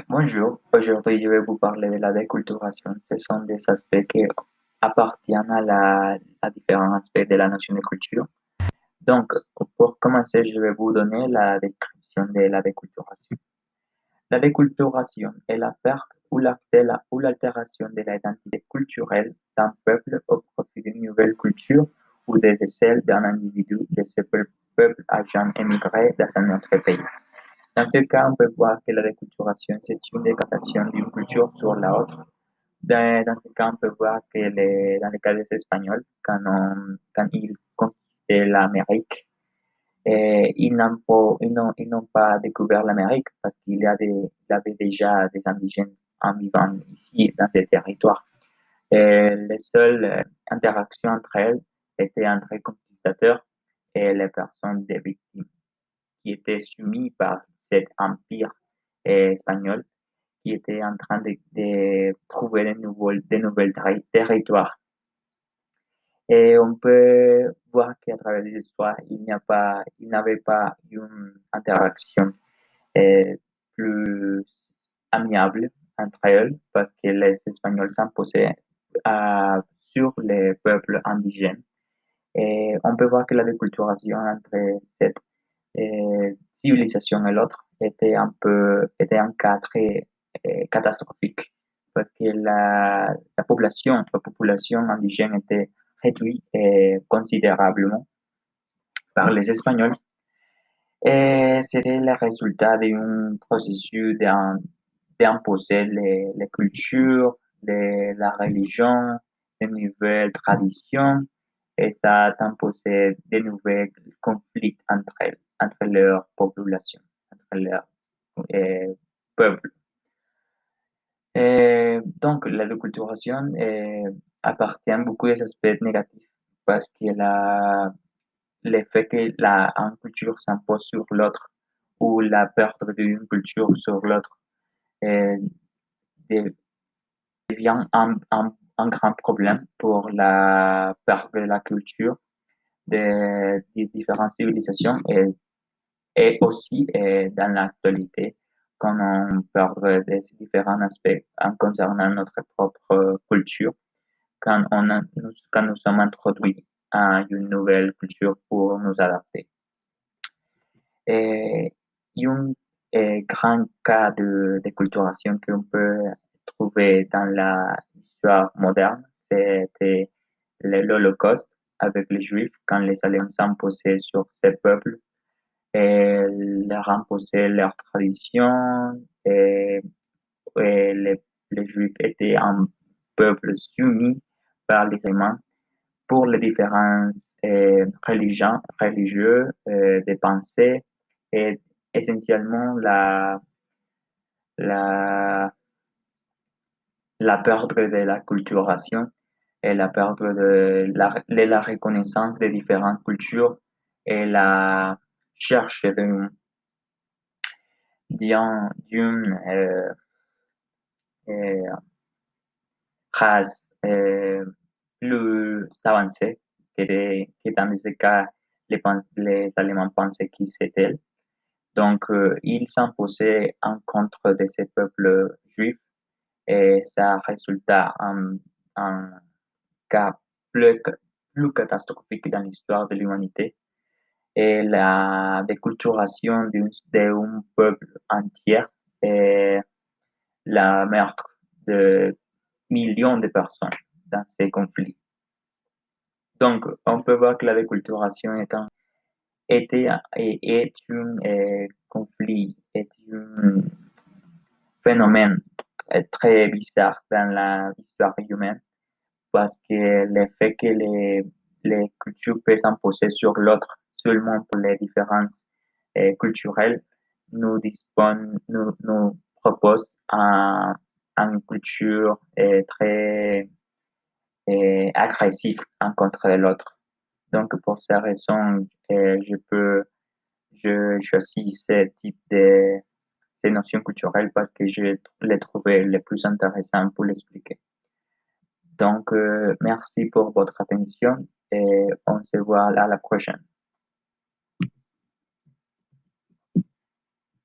Bonjour, aujourd'hui je vais vous parler de la déculturation. Ce sont des aspects qui appartiennent à différents aspects de la notion de culture. Donc, pour commencer, je vais vous donner la description de la déculturation. La déculturation est la perte ou l'altération de l'identité culturelle d'un peuple au profit d'une nouvelle culture ou de celle d'un individu de ce peuple ayant émigré dans un autre pays. Dans ce cas, on peut voir que la déculturation, c'est une dégradation d'une culture sur la autre. Dans ce cas, on peut voir que dans le cas des Espagnols, quand ils conquistaient l'Amérique, ils n'ont pas découvert l'Amérique parce il y avait déjà des indigènes en vivant ici, dans ces territoires. Les seules interactions entre elles étaient entre les conquistateurs et les personnes des victimes qui étaient soumis par cet empire espagnol qui était en train de trouver de nouvelles territoires. Et on peut voir qu'à travers l'histoire, il n'avait pas une interaction euh, plus amiable entre elles parce que les Espagnols s'imposaient sur les peuples indigènes. Et on peut voir que la déculturation entre cette civilisation et l'autre était un cas très catastrophique parce que la population indigène était réduite considérablement par les Espagnols et c'était le résultat d'un processus d'imposer les cultures, la religion, les nouvelles traditions et ça a imposé de nouveaux conflits entre leurs populations, entre leurs euh, peuples. Donc, la déculturation appartient à beaucoup des aspects négatifs parce que l'effet que une culture s'impose sur l'autre ou la perte d'une culture sur l'autre euh, devient un grand problème pour la perte de la culture des différentes civilisations et aussi dans l'actualité quand on parle de ces différents aspects en concernant notre propre culture, quand nous sommes introduits à une nouvelle culture pour nous adapter. Et un grand cas de culturation qu'on peut trouver dans l'histoire moderne, c'était l'Holocauste avec les Juifs quand les Allemands s'imposaient sur ces peuples et leur imposaient leurs traditions et les Juifs étaient un peuple soumis par les Allemands pour les différences religieuses, des pensées et essentiellement la, la perte de la culturation et la perte de la reconnaissance des différentes cultures et la cherche d'une euh, race plus avancée que dans ce cas les Allemands pensaient qu'ils étaient. Donc, ils s'imposaient en contre de ces peuples juifs et ça résulta en un cas plus catastrophique dans l'histoire de l'humanité et la déculturation d'un peuple entier et la meurtre de millions de personnes dans ces conflits. Donc, on peut voir que la déculturation était et est un conflit, est un phénomène très bizarre dans l'histoire humaine parce que le fait que les cultures peuvent s'imposer sur l'autre seulement pour les différences culturelles nous propose une culture très agressive en contre l'autre. Donc, pour ces raisons, je choisis ce type ces notions culturelles parce que je les trouvais les plus intéressantes pour l'expliquer. Donc, merci pour votre attention et on se voit à la prochaine.